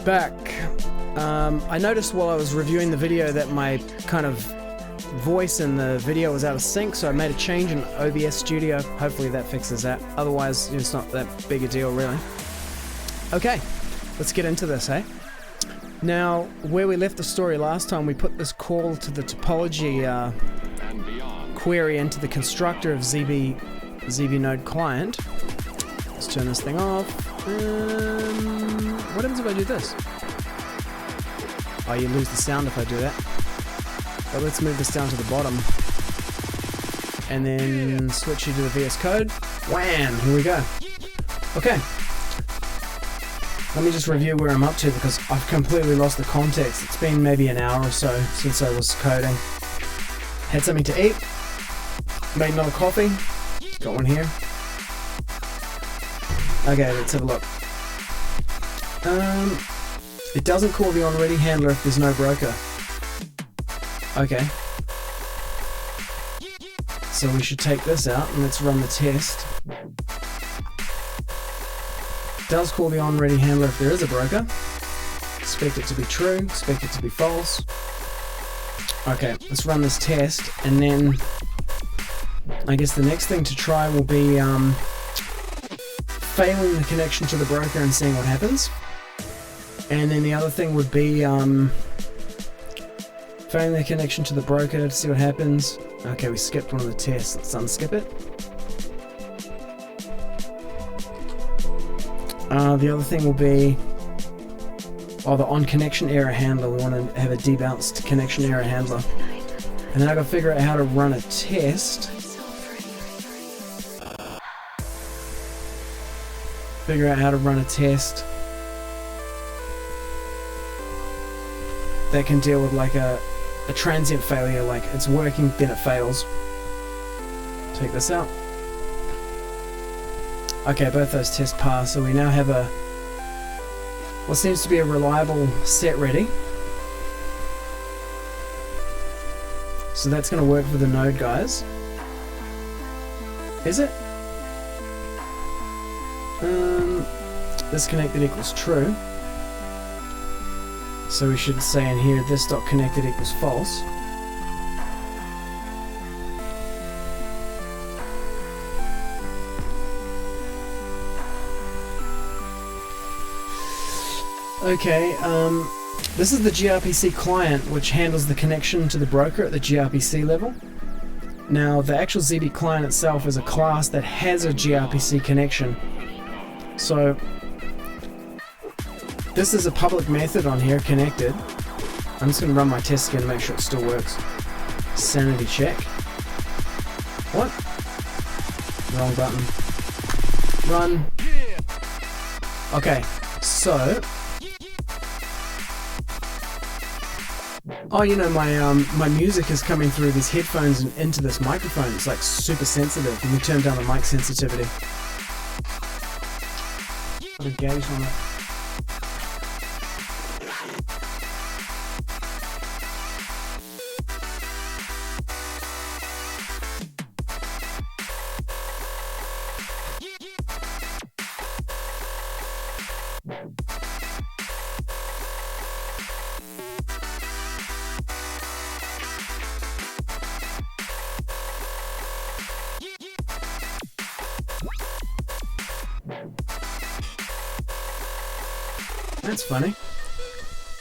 back. I noticed while I was reviewing the video that my kind of voice in the video was out of sync, so I made a change in OBS Studio. Hopefully that fixes that. Otherwise, it's not that big a deal, really. Okay, let's get into this, eh? Now, where we left the story last time, we put this call to the topology query into the constructor of Zeebe Node client. Let's turn this thing off. What happens if I do this? Oh, you lose the sound if I do that. But let's move this down to the bottom. And then switch you to the VS Code. Wham! Here we go. Okay. Let me just review where I'm up to because I've completely lost the context. It's been maybe an hour or so since I was coding. Had something to eat. Made another coffee. Got one here. Okay, let's have a look. It doesn't call the onReady handler if there's no broker. Okay. So we should take this out and let's run the test. It does call the onReady handler if there is a broker. Expect it to be true, expect it to be false. Okay, let's run this test, and then I guess the next thing to try will be failing the connection to the broker and seeing what happens. And then the other thing would be failing the connection to the broker to see what happens. Okay, we skipped one of the tests. Let's unskip it. The other thing will be the onConnectionError handler. We want to have a debounced connection error handler. And then I've got to figure out how to run a test. Figure out how to run a test that can deal with like a transient failure, like it's working, then it fails. Take this out. Okay, both those tests pass, so we now have what seems to be a reliable set ready. So that's going to work for the node guys. Is it? This connected equals true. So we should say in here this dot connected equals false. Okay, this is the gRPC client, which handles the connection to the broker at the gRPC level. Now, the actual Zeebe client itself is a class that has a gRPC connection. So this is a public method on here, connected. I'm just going to run my test again to make sure it still works. Sanity check. What? Wrong button. Run. Okay, so... Oh, you know, my music is coming through these headphones and into this microphone. It's like super sensitive. Let me turn down the mic sensitivity. Put a gauge on it. That's funny.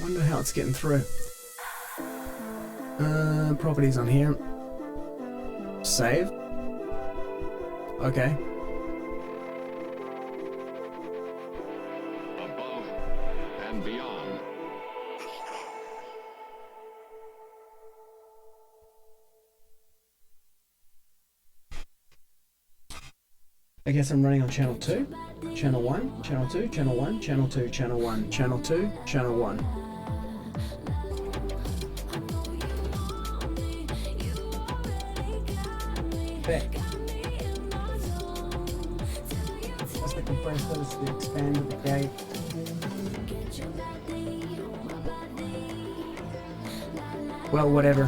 Wonder how it's getting through. Properties on here. Save. Okay. Above and beyond. I guess I'm running on channel 2, channel 1, channel 2, channel 1, channel 2, channel 1, channel 2, channel 1. Back. That's the compressor, that's the expander, the gate. Well, whatever.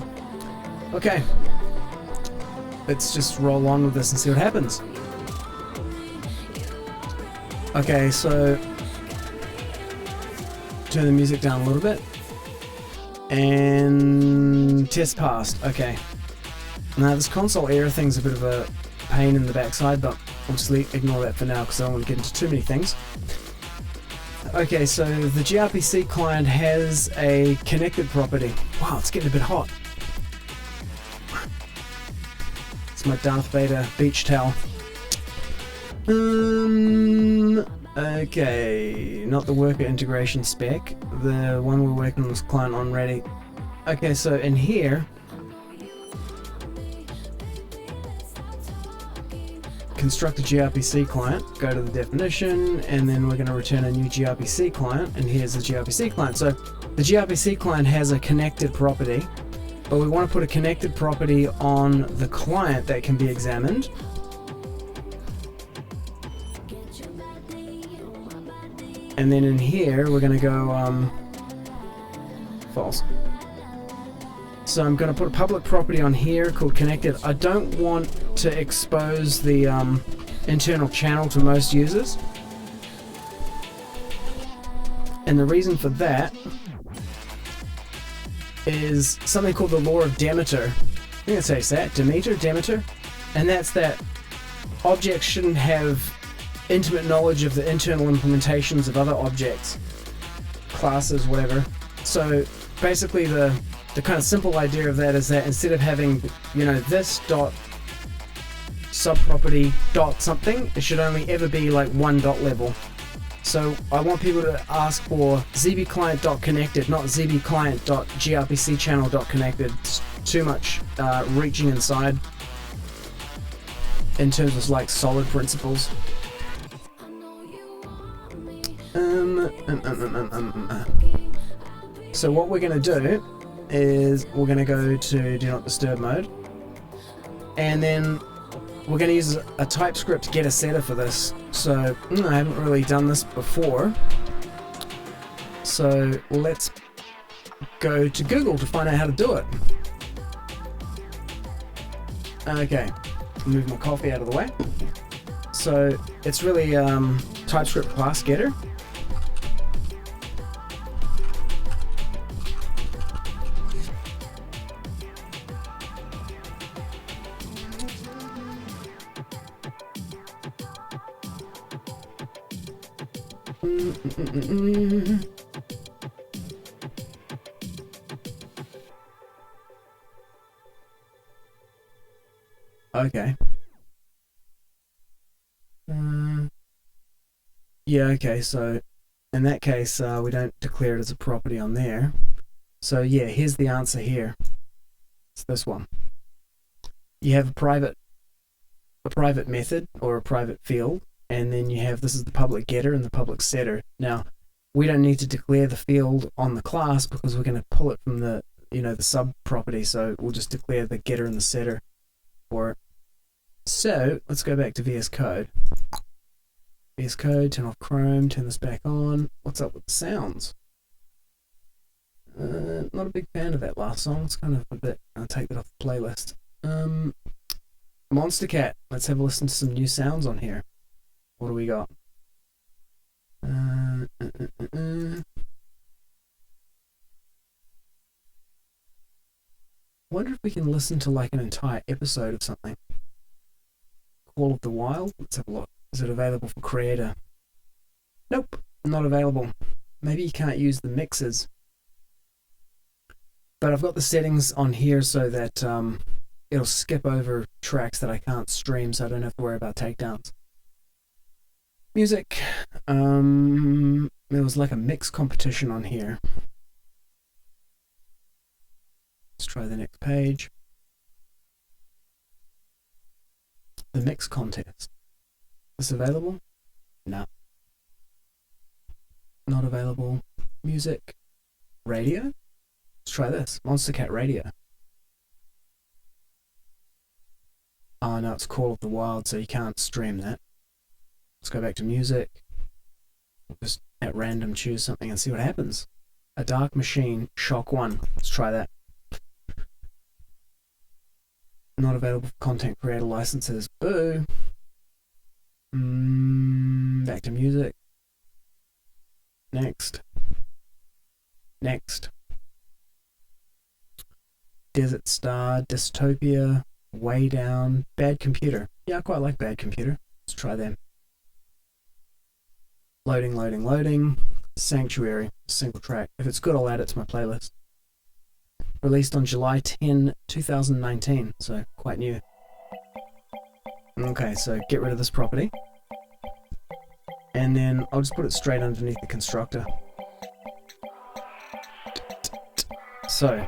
Okay. Let's just roll on with this and see what happens. Okay, so turn the music down a little bit. And test passed. Okay. Now this console error thing's a bit of a pain in the backside, but obviously ignore that for now because I don't want to get into too many things. Okay, so the gRPC client has a connected property. Wow, it's getting a bit hot. It's my Darth Vader beach towel. Okay, not the worker integration spec. The one we're working on is client onReady. Okay, so in here, construct a gRPC client, go to the definition, and then we're going to return a new gRPC client, and here's the gRPC client. So the gRPC client has a connected property, but we want to put a connected property on the client that can be examined. And then in here, we're going to go false. So I'm going to put a public property on here called connected. I don't want to expose the internal channel to most users. And the reason for that is something called the law of Demeter. I think that's how you say it. Demeter. And that's that objects shouldn't have intimate knowledge of the internal implementations of other objects, classes, whatever. So basically the kind of simple idea of that is that instead of having, you know, this dot subproperty dot something, it should only ever be like one dot level. So I want people to ask for Zeebe client.connected, not Zeebe client.grpc channel.connected. It's too much reaching inside in terms of like solid principles. So what we're going to do is we're going to go to do not disturb mode, and then we're going to use a TypeScript getter setter for this. So I haven't really done this before, so let's go to Google to find out how to do it. Okay, move my coffee out of the way. So it's really TypeScript class getter. Okay. Yeah, okay, so in that case, we don't declare it as a property on there. So yeah, here's the answer here. It's this one. You have a private method or a private field, and then you have, this is the public getter and the public setter. Now, we don't need to declare the field on the class because we're going to pull it from the, you know, the sub property. So we'll just declare the getter and the setter for it. So let's go back to VS Code. VS Code, turn off Chrome, turn this back on. What's up with the sounds? Not a big fan of that last song. It's kind of a bit, I'll take that off the playlist. Monster Cat, let's have a listen to some new sounds on here. What do we got? Wonder if we can listen to like an entire episode of something. Call of the Wild, let's have a look. Is it available for creator? Nope, not available. Maybe you can't use the mixes. But I've got the settings on here so that it'll skip over tracks that I can't stream, so I don't have to worry about takedowns. Music. There was like a mix competition on here. Let's try the next page. The mix contest. Is this available? No. Not available. Music. Radio. Let's try this. Monster Cat Radio. Oh no, it's Call of the Wild, so you can't stream that. Let's go back to music. We'll just at random choose something and see what happens. A Dark Machine, Shock 1. Let's try that. Not available for content creator licenses. Boo. Back to music. Next. Next. Desert Star, Dystopia, Way Down, Bad Computer. Yeah, I quite like Bad Computer. Let's try them. Loading, loading, loading. Sanctuary, single track. If it's good, I'll add it to my playlist. Released on July 10, 2019, so quite new. Okay, so get rid of this property. And then I'll just put it straight underneath the constructor. So,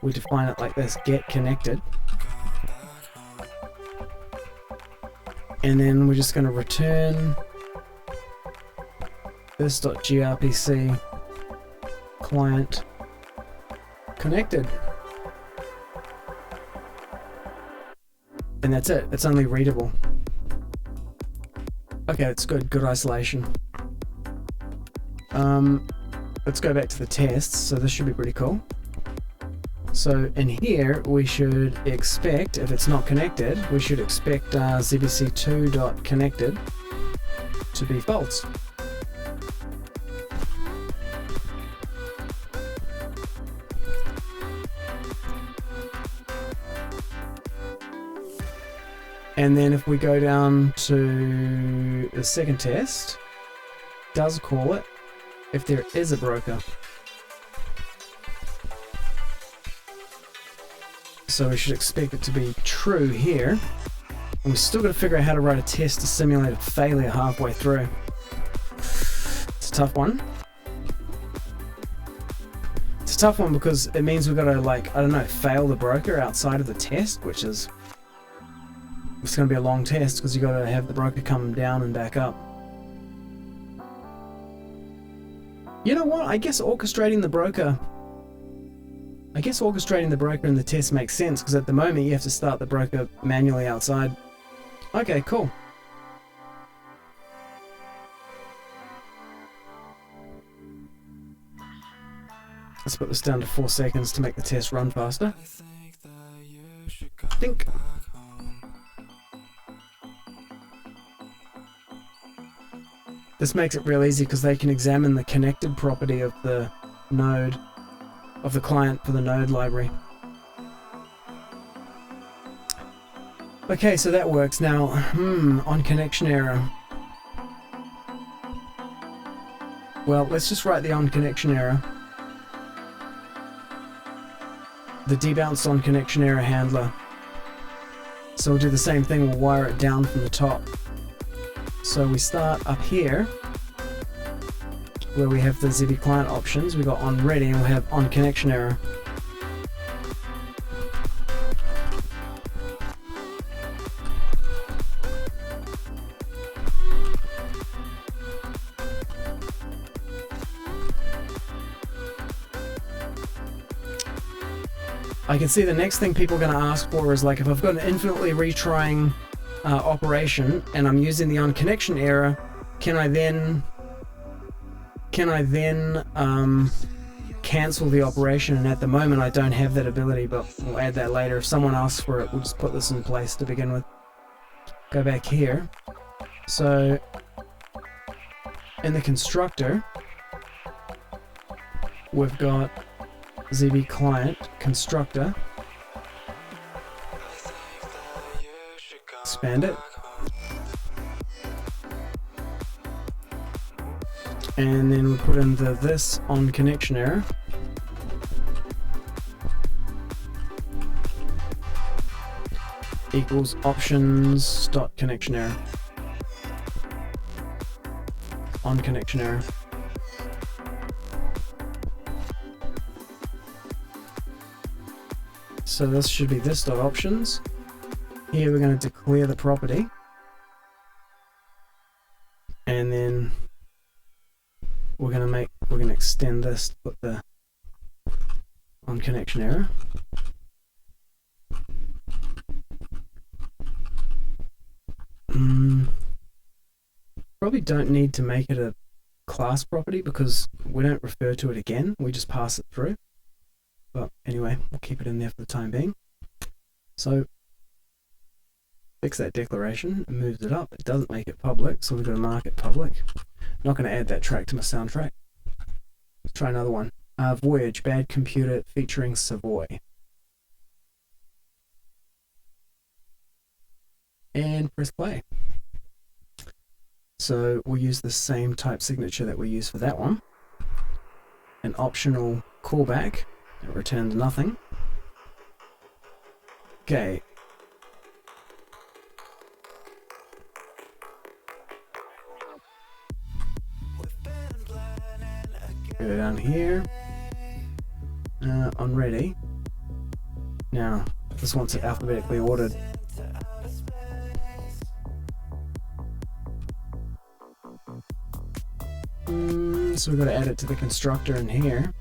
we define it like this, get connected. And then we're just going to return this.grpc client connected. And that's it. It's only readable. Okay, that's good. Good isolation. Let's go back to the tests. So this should be pretty cool. So in here, we should expect, if it's not connected, we should expect zbc2.connected to be false. And then if we go down to the second test, does call it if there is a broker. So we should expect it to be true here. And we've still got to figure out how to write a test to simulate a failure halfway through. It's a tough one. It's a tough one because it means we've got to, like, I don't know, fail the broker outside of the test, which is... It's going to be a long test because you've got to have the broker come down and back up. You know what? I guess orchestrating the broker in the test makes sense because at the moment you have to start the broker manually outside. Okay, cool. Let's put this down to 4 seconds to make the test run faster. Think. This makes it real easy because they can examine the connected property of the node, of the client for the node library. Okay, so that works. Now, on connection error. Well, let's just write the on connection error. The debounce on connection error handler. So we'll do the same thing, we'll wire it down from the top. So we start up here, where we have the Zeebe client options. We got onReady and we have onConnectionError. I can see the next thing people are going to ask for is, like, if I've got an infinitely retrying operation and I'm using the onConnectionError, can I then cancel the operation? And at the moment I don't have that ability, but we'll add that later. If someone asks for it, we'll just put this in place to begin with. Go back here. So in the constructor we've got Zeebe client constructor. Expand it. And then we put in this on connection error. Equals options dot connection error. On connection error. So this should be this dot options. Here we're going to declare the property, and then we're going to extend this to put the on connection error. Probably don't need to make it a class property because we don't refer to it again, we just pass it through. But anyway, we'll keep it in there for the time being. So fix that declaration, it moves it up, it doesn't make it public, so we're going to mark it public. I'm not going to add that track to my soundtrack. Let's try another one. Voyage, Bad Computer featuring Savoy. And press play. So we'll use the same type signature that we used for that one. An optional callback that returns nothing. Okay. Go down here. onReady. Now, this wants it alphabetically ordered. So we've got to add it to the constructor in here.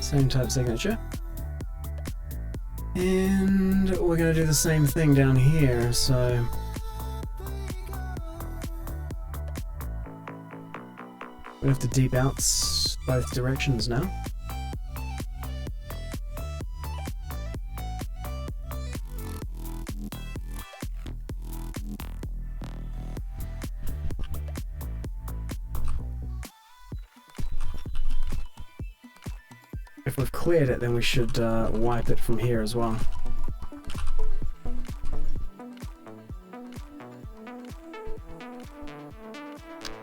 Same type signature. And we're going to do the same thing down here, so we have to deep outs both directions now. If we've cleared it, then we should wipe it from here as well.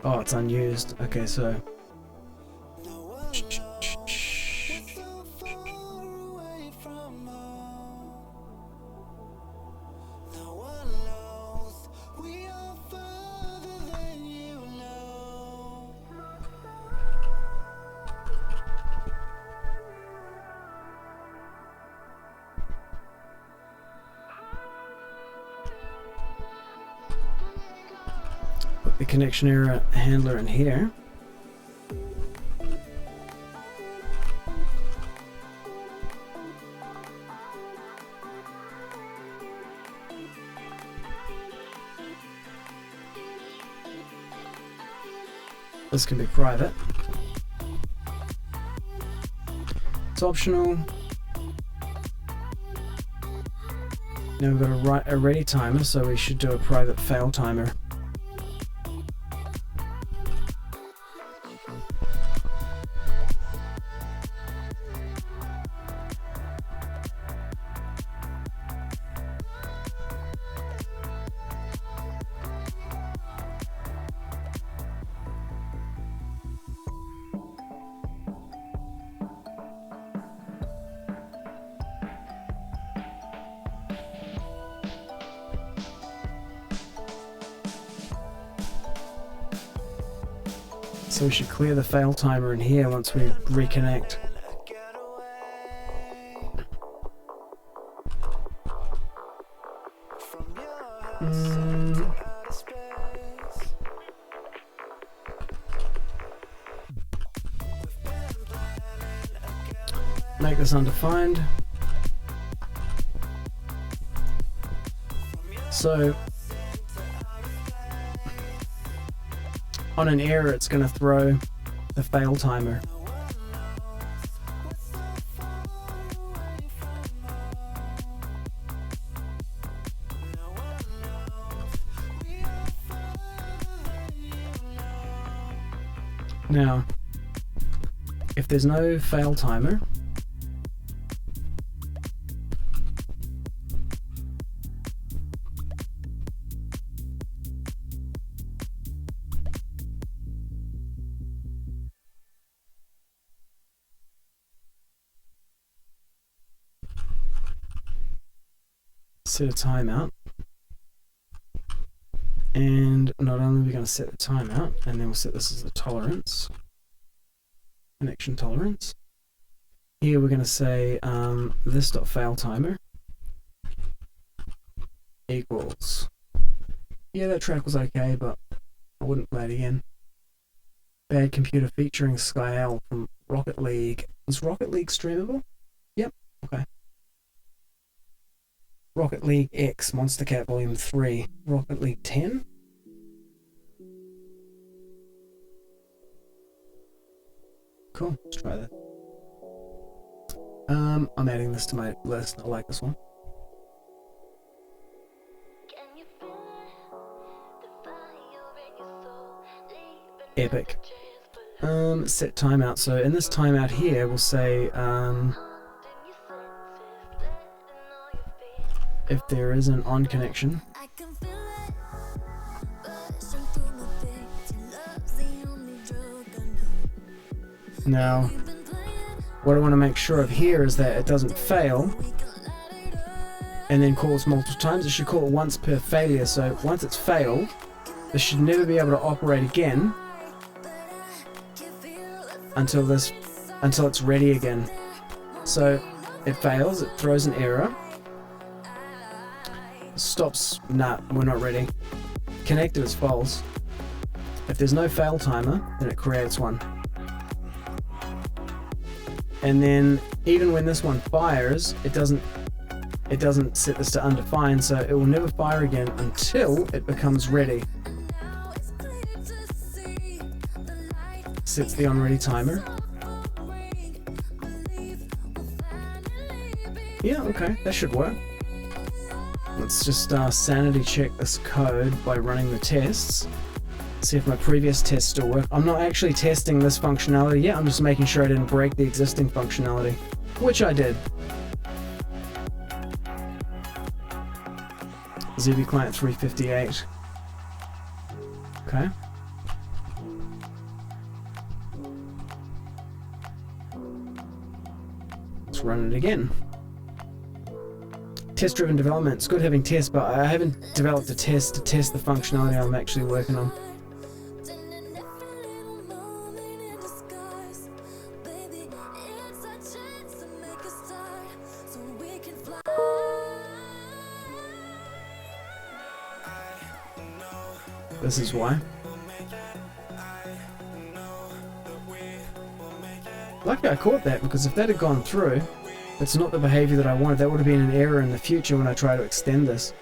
Oh, it's unused. Okay, so the connection error handler in here. This can be private. It's optional. Now we've got to write a ready timer, so we should do a private fail timer. So we should clear the fail timer in here once we reconnect. Make this undefined. So on an error, it's going to throw the fail timer. Now, if there's no fail timer, set a timeout, and not only are we going to set the timeout, and then we'll set this as a tolerance, connection tolerance. Here we're going to say this.failTimer equals, yeah, that track was okay, but I wouldn't play it again. Bad Computer featuring Skyl from Rocket League. Is Rocket League streamable? Yep, okay. Rocket League X, Monster Cat Volume 3, Rocket League 10. Cool, let's try that. I'm adding this to my list. I like this one. Epic. Set timeout. So in this timeout here, we'll say if there is an on connection. Now, what I want to make sure of here is that it doesn't fail and then calls multiple times. It should call it once per failure. So once it's failed, this should never be able to operate again until it's ready again. So it fails, it throws an error, stops, nah, we're not ready. Connected is false. If there's no fail timer, then it creates one. And then even when this one fires, it doesn't set this to undefined, so it will never fire again until it becomes ready. Sets the onReady timer. Yeah, okay, that should work. Let's just sanity check this code by running the tests. See if my previous tests still work. I'm not actually testing this functionality yet, I'm just making sure I didn't break the existing functionality, which I did. Zeebe client 358. Okay. Let's run it again. Test-driven development. It's good having tests, but I haven't developed a test to test the functionality I'm actually working on. This is why. Luckily I caught that, because if that had gone through, it's not the behavior that I wanted. That would have been an error in the future when I try to extend this.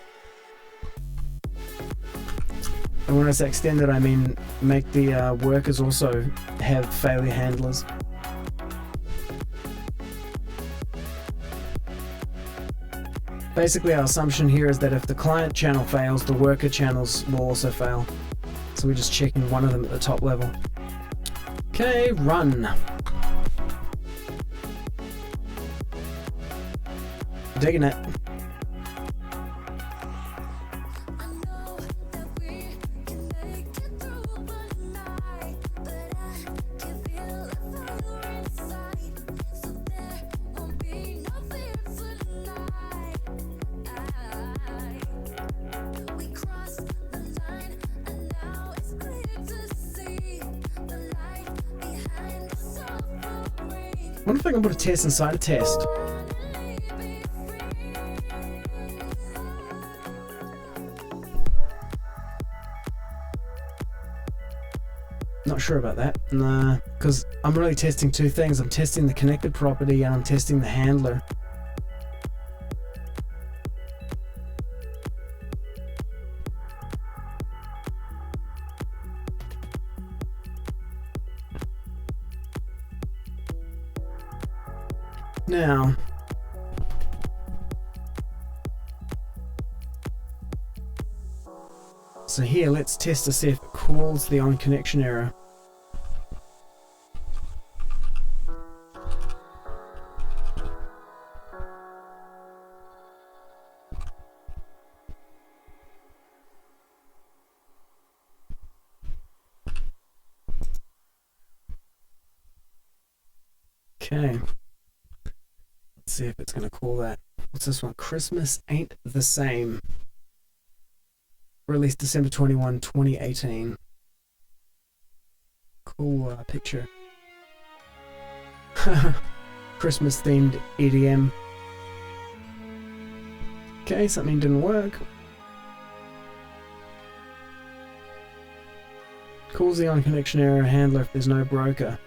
And when I say extend it, I mean make the workers also have failure handlers. Basically our assumption here is that if the client channel fails, the worker channels will also fail. So we're just checking one of them at the top level. Okay, run. Digging it. I wonder if I can put a test inside a test. Not sure about that. Nah, because I'm really testing two things. I'm testing the connected property and I'm testing the handler. Now, so here let's test to see if it calls the onConnectionError. Okay. Let's see if it's going to call that. What's this one? Christmas Ain't the Same. Released December 21, 2018. Cool picture. Christmas themed EDM. Okay, something didn't work. Calls the onConnectionError handler if there's no broker.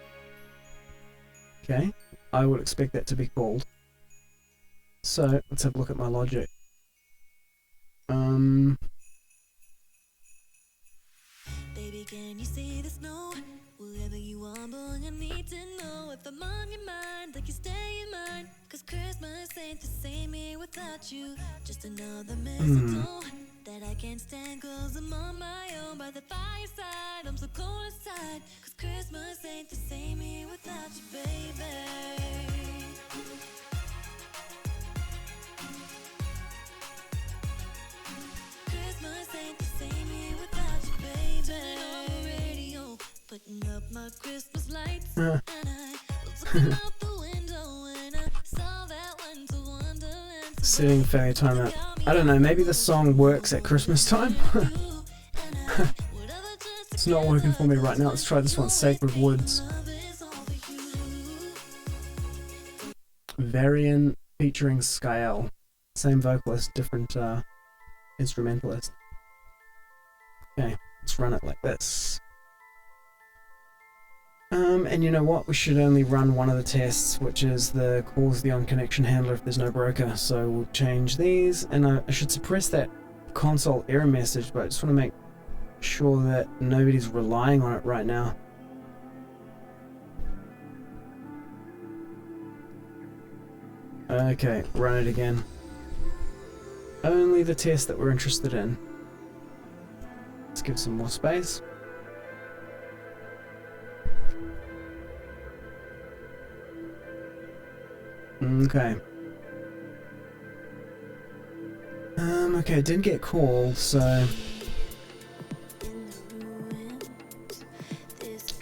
Okay, I would expect that to be called. So let's have a look at my logic. Baby, can you see the snow? Whatever you want, boy, I need to know if I'm on your mind, like you stay in mind. 'Cause without you. Just another mistletoe that I can't stand, 'cause I'm on my own by the fireside. I'm so cold inside, 'cause Christmas ain't the same here without you, baby. Christmas ain't the same here without you, baby. Turning on the radio, putting up my Christmas lights, and I was looking out the window and I saw that winter wonderland. Setting failure timer. I don't know, maybe the song works at Christmas time? It's not working for me right now. Let's try this one, Sacred Woods. Varian featuring Skyel. Same vocalist, different instrumentalist. Okay, let's run it like this. And you know what? We should only run one of the tests, which is the calls the on-connection handler if there's no broker. So we'll change these, and I should suppress that console error message, but I just want to make sure that nobody's relying on it right now. Okay, run it again. Only the test that we're interested in. Let's give some more space. Okay. Okay, it didn't get called, so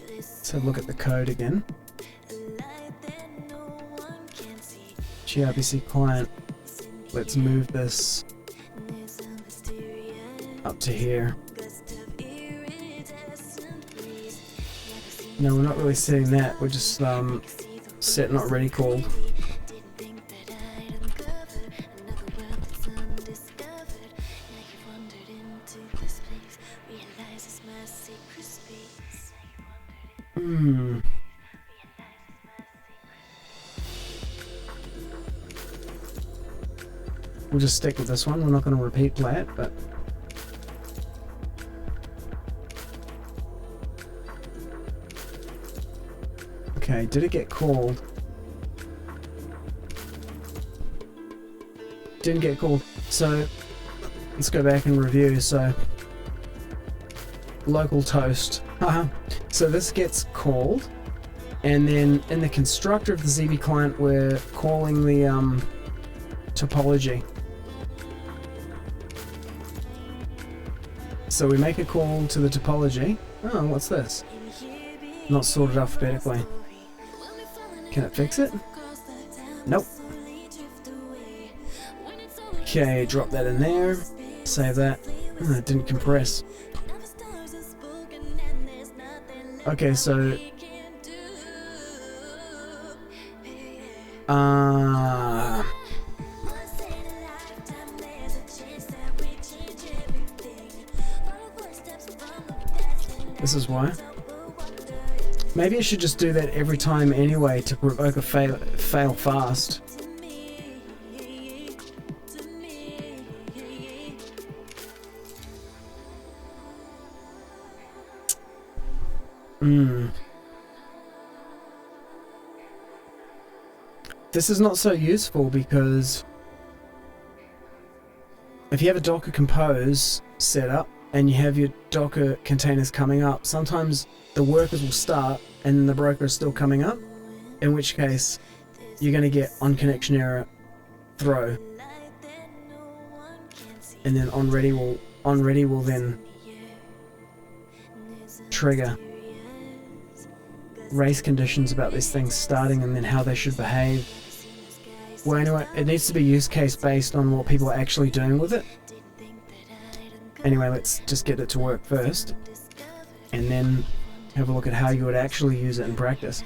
let's have a look at the code again. gRPC client. Let's move this up to here. No, we're not really setting that. We're just set not ready called. We'll just stick with this one. We're not going to repeat play it, but okay, did it get called? Didn't get called. So let's go back and review. So local toast. So this gets called, and then in the constructor of the Zeebe client, we're calling the topology. So we make a call to the topology. Oh, what's this? Not sorted alphabetically. Can it fix it? Nope. Okay, drop that in there. Save that. Oh, it didn't compress. Okay, so this is why. Maybe I should just do that every time anyway to provoke a fail fast. This is not so useful because if you have a Docker Compose set up and you have your Docker containers coming up, sometimes the workers will start and the broker is still coming up, in which case you're going to get onConnectionError throw, and then onReady will then trigger race conditions about these things starting and then how they should behave. Well, anyway, it needs to be use case based on what people are actually doing with it. Anyway, let's just get it to work first, and then have a look at how you would actually use it in practice.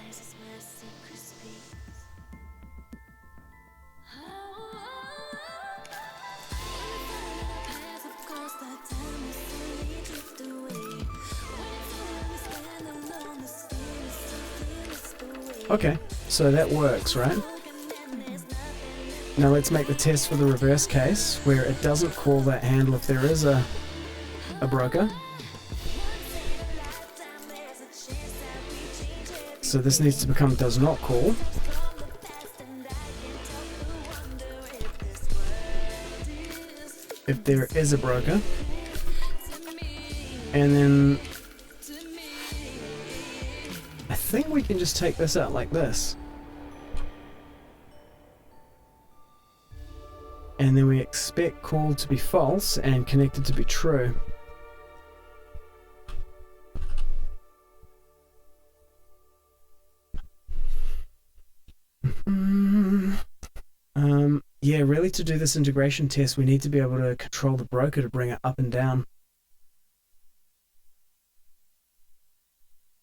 Okay, so that works, right? Now let's make the test for the reverse case, where it doesn't call that handle if there is a broker. So this needs to become does not call. if there is a broker. And then I think we can just take this out like this. And then we expect call to be false and connected to be true. Yeah, really to do this integration test, we need to be able to control the broker to bring it up and down.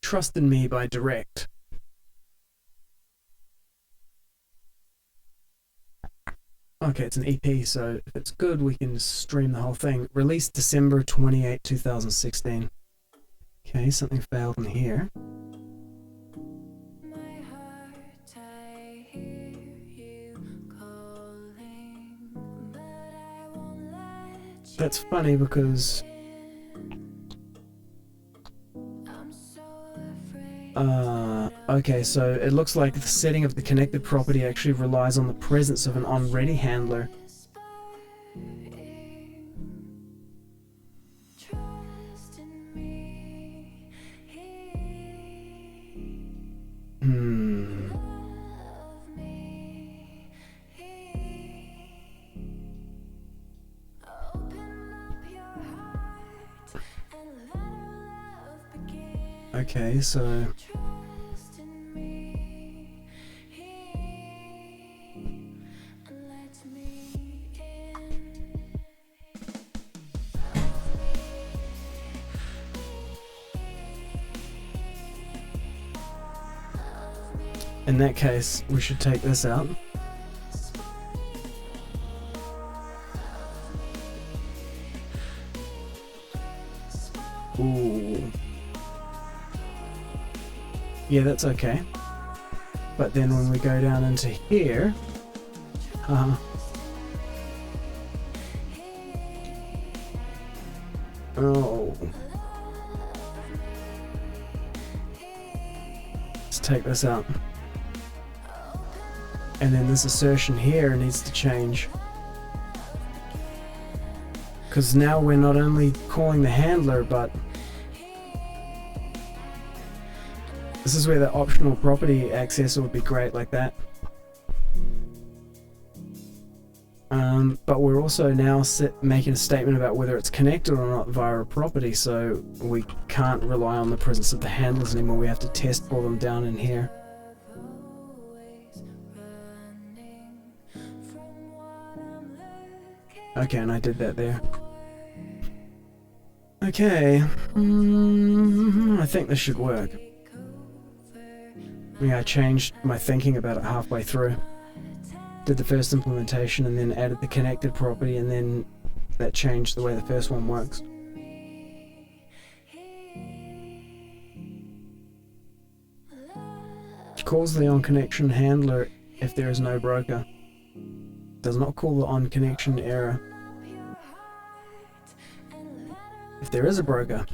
Trust in me by direct. Okay, it's an EP, so if it's good, we can just stream the whole thing. Released December 28, 2016. Okay, something failed in here. That's funny because okay, so it looks like the setting of the connected property actually relies on the presence of an onReady handler. Okay, so in that case, we should take this out. Ooh. Yeah, that's okay. But then when we go down into here, oh. Let's take this out. And then this assertion here needs to change. Because now we're not only calling the handler, but this is where the optional property accessor would be great, like that. But we're also now making a statement about whether it's connected or not via a property, so we can't rely on the presence of the handlers anymore. We have to test for them down in here. Okay, and I did that there. Okay, I think this should work. Yeah, I changed my thinking about it halfway through. Did the first implementation and then added the connected property, and then that changed the way the first one works. Calls the onConnection handler if there is no broker. Does not call the onConnectionError if there is a broker.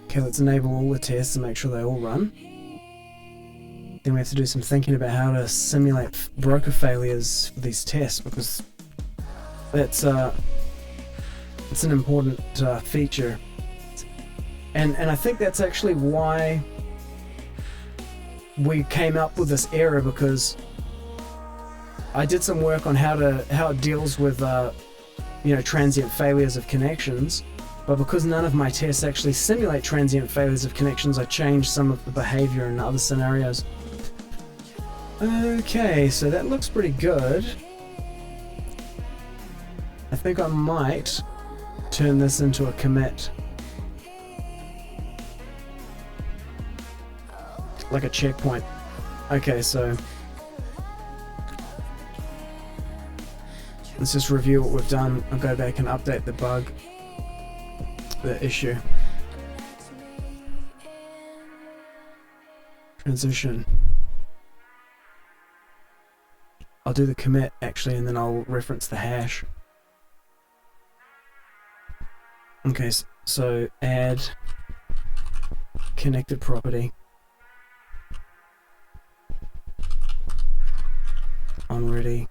Okay, let's enable all the tests and make sure they all run. Then we have to do some thinking about how to simulate broker failures for these tests, because that's it's an important feature. And I think that's actually why we came up with this error, because I did some work on how it deals with transient failures of connections, but because none of my tests actually simulate transient failures of connections, I changed some of the behavior in other scenarios. Okay, so that looks pretty good. I think I might turn this into a commit, like a checkpoint. Okay, so let's just review what we've done. I'll go back and update the bug, the issue. Transition. I'll do the commit actually, and then I'll reference the hash. Okay, so add connected property onReady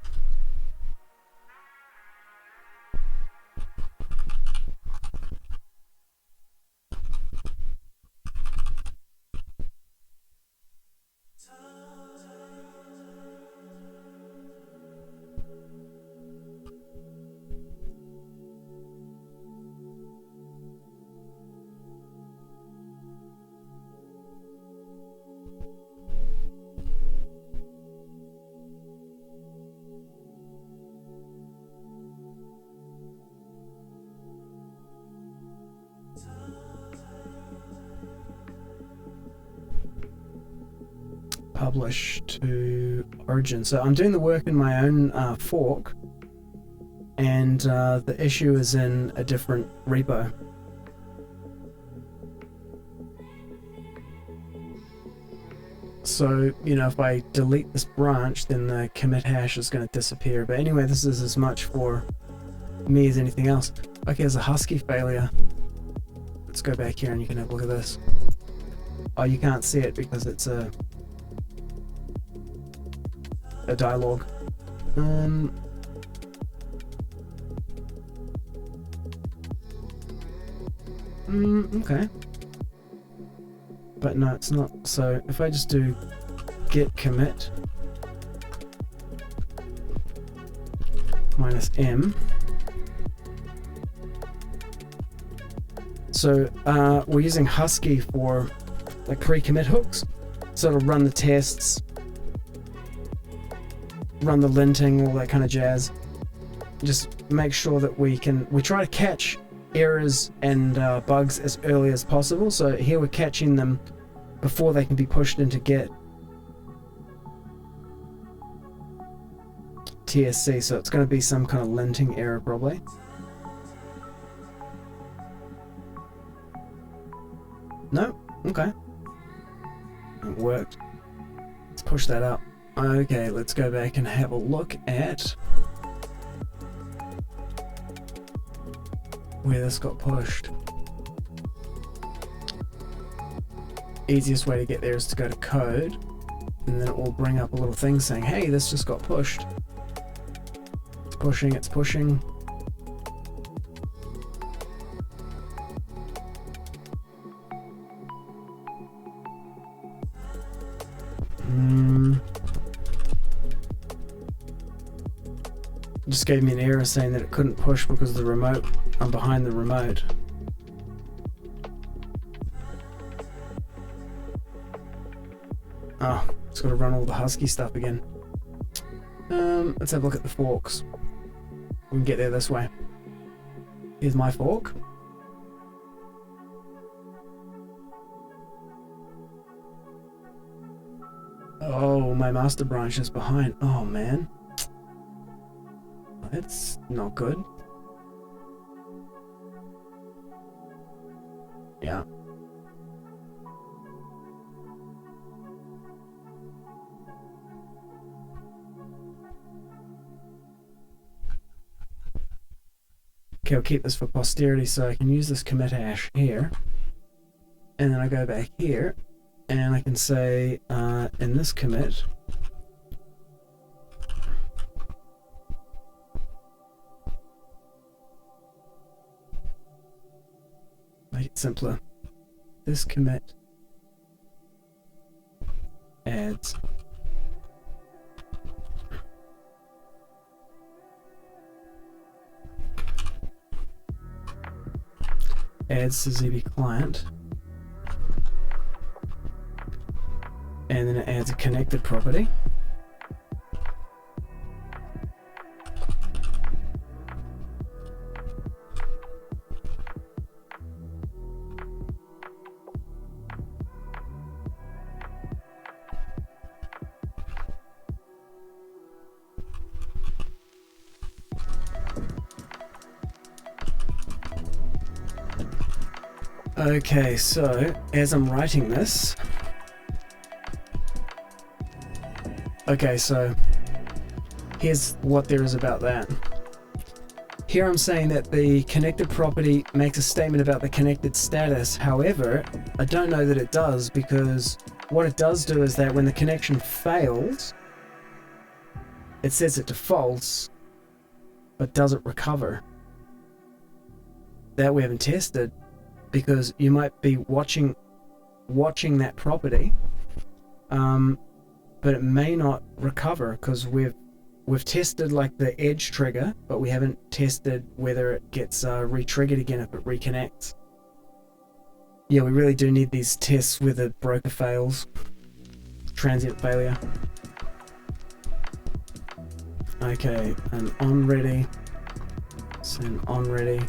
publish to origin. So I'm doing the work in my own fork, and the issue is in a different repo. So, you know, if I delete this branch, then the commit hash is going to disappear. But anyway, this is as much for me as anything else. Okay, there's a Husky failure. Let's go back here and you can have a look at this. Oh, you can't see it because it's a dialogue. Okay. But no, it's not. So if I just do git commit -m. So we're using Husky for like pre-commit hooks. So it'll run the tests, run the linting, all that kind of jazz. Just make sure that we try to catch errors and bugs as early as possible. So here we're catching them before they can be pushed into Git. TSC, so it's going to be some kind of linting error probably. No? Okay. It worked. Let's push that up. Okay, let's go back and have a look at where this got pushed. Easiest way to get there is to go to code, and then it will bring up a little thing saying, hey, this just got pushed. It's pushing, it's pushing. Just gave me an error saying that it couldn't push because of the remote. I'm behind the remote. Oh, it's got to run all the Husky stuff again. Let's have a look at the forks. We can get there this way. Here's my fork. Oh, my master branch is behind. Oh man. That's not good. Yeah. Okay, I'll keep this for posterity so I can use this commit hash here. And then I go back here and I can say in this commit, make it simpler. This commit adds to Zeebe client, and then it adds a connected property. Okay, so as I'm writing this, okay, so here's what there is about that. Here I'm saying that the connected property makes a statement about the connected status. However, I don't know that it does, because what it does do is that when the connection fails, it sets it to false, but does it recover? That we haven't tested, because you might be watching that property, but it may not recover because we've tested like the edge trigger, but we haven't tested whether it gets re-triggered again if it reconnects. Yeah, we really do need these tests where the broker fails. Transient failure. Okay, an onReady. So an onReady.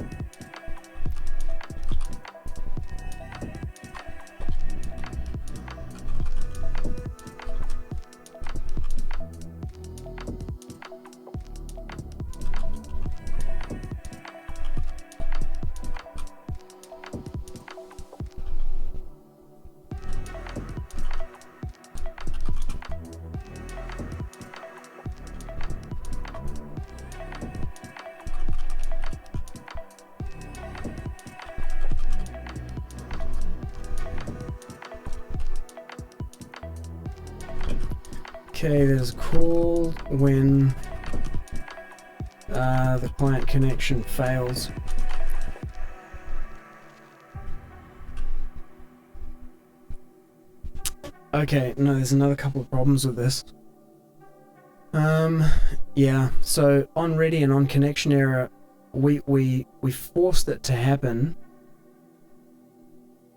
Okay, there's called when the client connection fails. Okay, no, there's another couple of problems with this. Yeah, so onReady and onConnectionError, we forced it to happen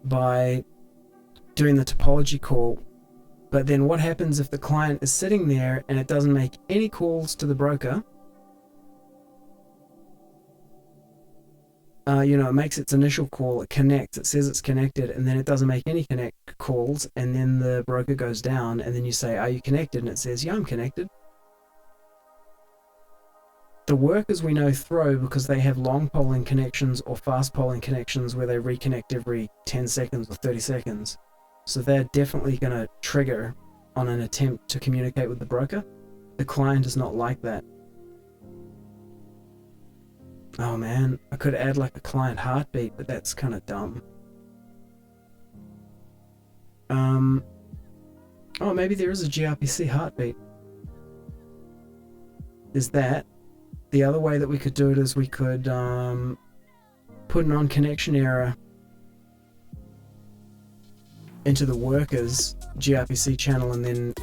by doing the topology call, but then what happens if the client is sitting there and it doesn't make any calls to the broker? You know, it makes its initial call, it connects, it says it's connected, and then it doesn't make any connect calls, and then the broker goes down, and then you say, are you connected? And it says, yeah, I'm connected. The workers we know throw because they have long polling connections or fast polling connections where they reconnect every 10 seconds or 30 seconds. So they're definitely going to trigger on an attempt to communicate with the broker. The client is not like that. Oh man, I could add like a client heartbeat, but that's kind of dumb. Oh, maybe there is a gRPC heartbeat. Is that? The other way that we could do it is we could put an onConnectionError into the workers gRPC channel, and then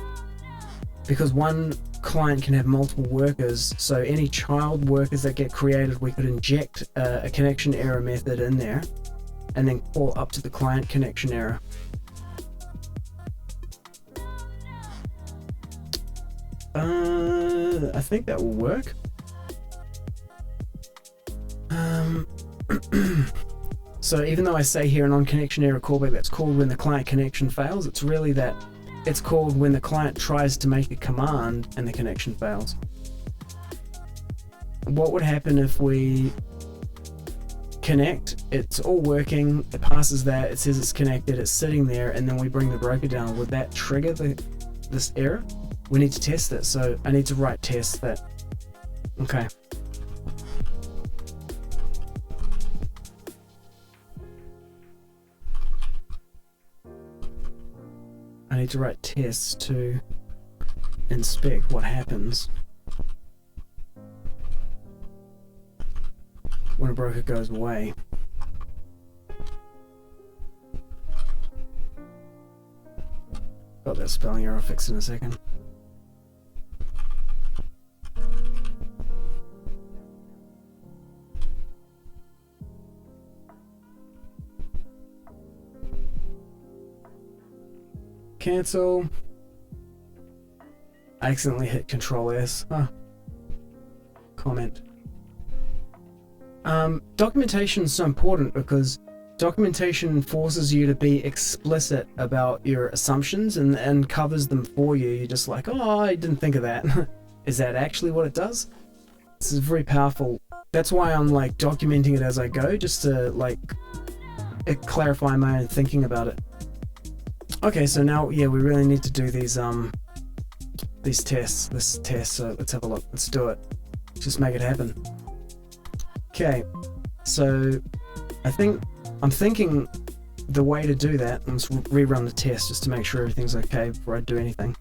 because one client can have multiple workers, so any child workers that get created, we could inject a connection error method in there and then call up to the client connection error. I think that will work. So even though I say here an onConnectionError callback that's called when the client connection fails, it's really that it's called when the client tries to make a command and the connection fails. What would happen if we connect, it's all working, it passes that, it says it's connected, it's sitting there, and then we bring the broker down? Would that trigger this error? We need to test it, so I need to write tests that... Okay. I need to write tests to inspect what happens when a broker goes away. Got that spelling error, I'll fix it in a second. Cancel. I accidentally hit Control S. Comment. Documentation is so important because documentation forces you to be explicit about your assumptions and covers them for you. You're just like, oh, I didn't think of that. Is that actually what it does? This is very powerful. That's why I'm like documenting it as I go, just to like clarify my own thinking about it. Okay, so now, yeah, we really need to do these tests, this test, so let's have a look, let's do it. Just make it happen. Okay, so I'm thinking the way to do that, let's rerun the test just to make sure everything's okay before I do anything.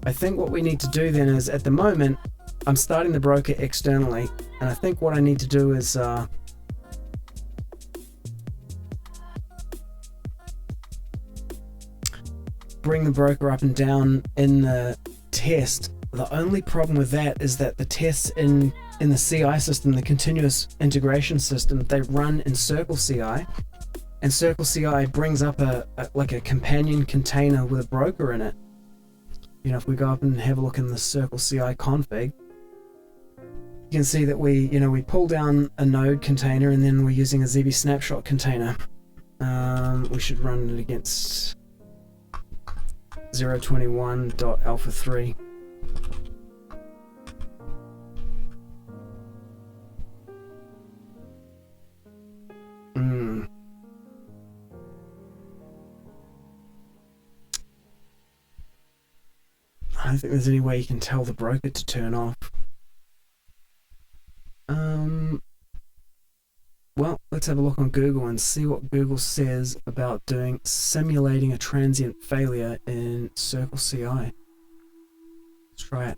I think what we need to do then is, at the moment, I'm starting the broker externally, and I think what I need to do is bring the broker up and down in the test. The only problem with that is that the tests in the CI system, the continuous integration system, they run in Circle CI, and Circle CI brings up like a companion container with a broker in it. You know, if we go up and have a look in the Circle CI config, you can see that we pull down a node container, and then we're using a Zeebe snapshot container. We should run it against 0.21.alpha3. I don't think there's any way you can tell the broker to turn off. Well, let's have a look on Google and see what Google says about simulating a transient failure in Circle CI. Let's try it.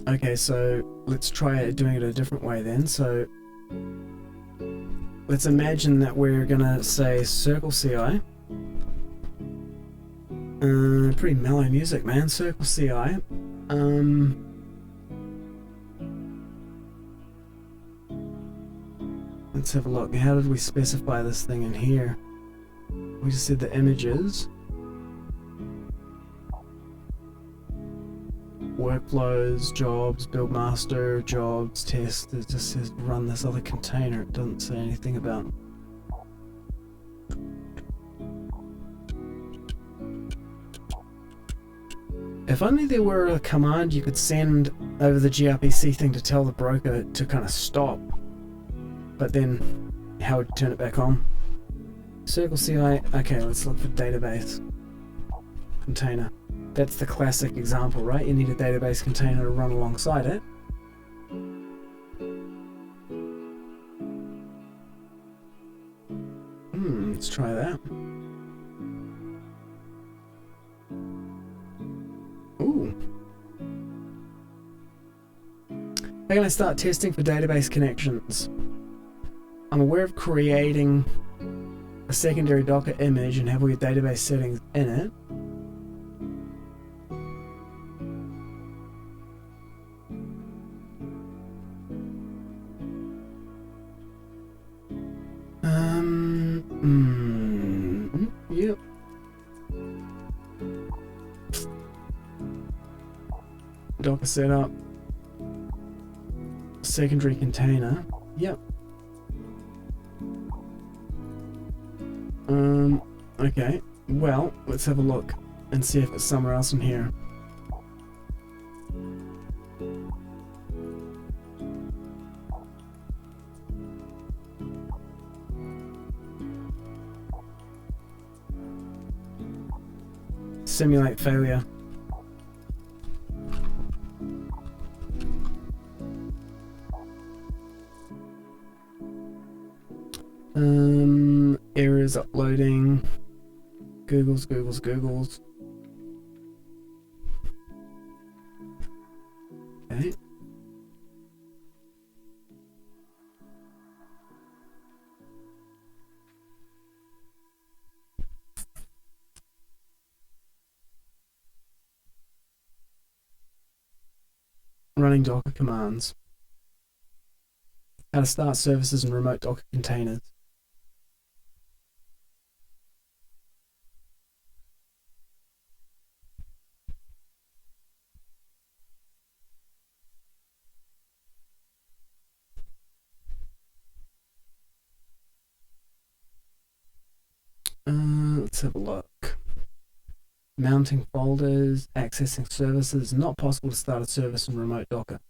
Okay, so let's try doing it a different way then. So let's imagine that we're gonna say Circle CI. Pretty mellow music, man. Circle CI. Let's have a look. How did we specify this thing in here? We just said the images, workflows, jobs, build master, jobs, test. It just says run this other container. It doesn't say anything about. If only there were a command you could send over the gRPC thing to tell the broker to kind of stop. But then, how would you turn it back on? Circle CI, okay, let's look for database container. That's the classic example, right? You need a database container to run alongside it. Let's try that. Ooh. How can I start testing for database connections? I'm aware of creating a secondary Docker image and have all your database settings in it. Yep. Docker setup. Secondary container. Yep. Okay, well, let's have a look and see if it's somewhere else in here. Simulate failure. Errors uploading. Googles. Okay. Running Docker commands. How to start services in remote Docker containers. Let's have a look. Mounting folders, accessing services. Not possible to start a service in remote Docker.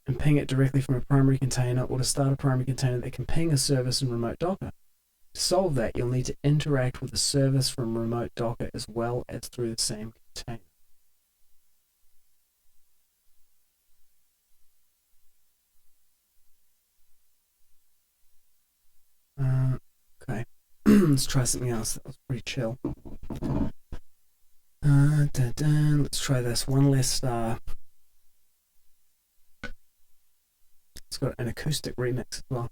And ping it directly from a primary container, or to start a primary container that can ping a service in remote Docker. To solve that, you'll need to interact with the service from remote Docker as well as through the same container. Okay, let's try something else. That was pretty chill. Let's try this. One less star. It's got an acoustic remix as well.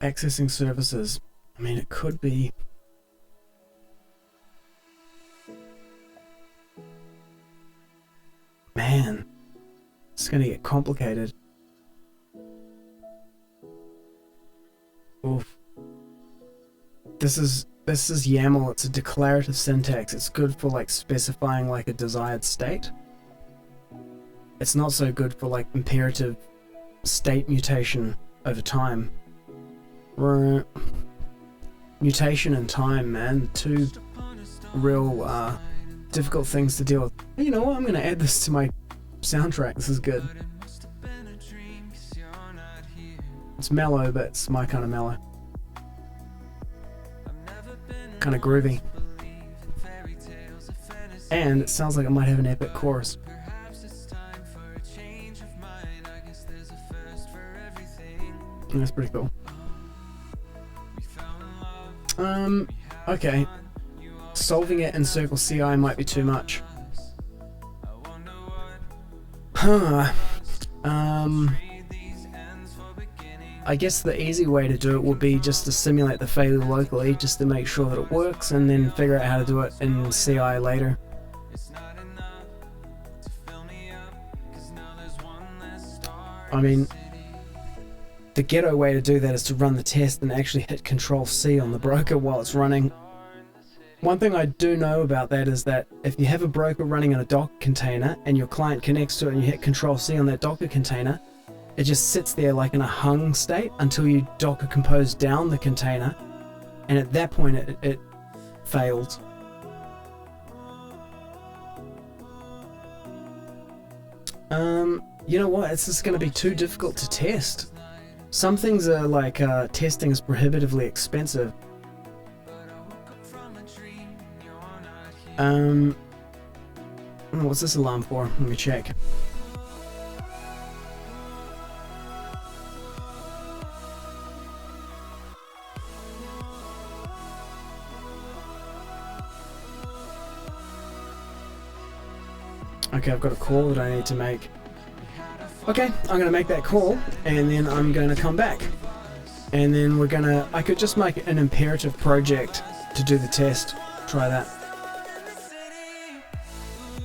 Accessing services. I mean, it could be. Man, it's gonna get complicated. Oof. This is YAML. It's a declarative syntax. It's good for like specifying like a desired state. It's not so good for like imperative state mutation over time. Mutation and time, man. Two real difficult things to deal with. You know what? I'm gonna add this to my soundtrack. This is good. It's mellow, but it's my kind of mellow. Kind of groovy. And it sounds like it might have an epic chorus. That's pretty cool. Okay. Solving it in Circle CI might be too much. I guess the easy way to do it would be just to simulate the failure locally, just to make sure that it works, and then figure out how to do it in CI later. I mean, the ghetto way to do that is to run the test and actually hit Control-C on the broker while it's running. One thing I do know about that is that if you have a broker running in a Docker container and your client connects to it and you hit Control-C on that Docker container, it just sits there like in a hung state until you Docker compose down the container, and at that point it fails. You know what? It's just going to be too difficult to test. Some things are like testing is prohibitively expensive. What's this alarm for? Let me check. Okay, I've got a call that I need to make. Okay, I'm going to make that call, and then I'm going to come back. And then I could just make an imperative project to do the test. Try that.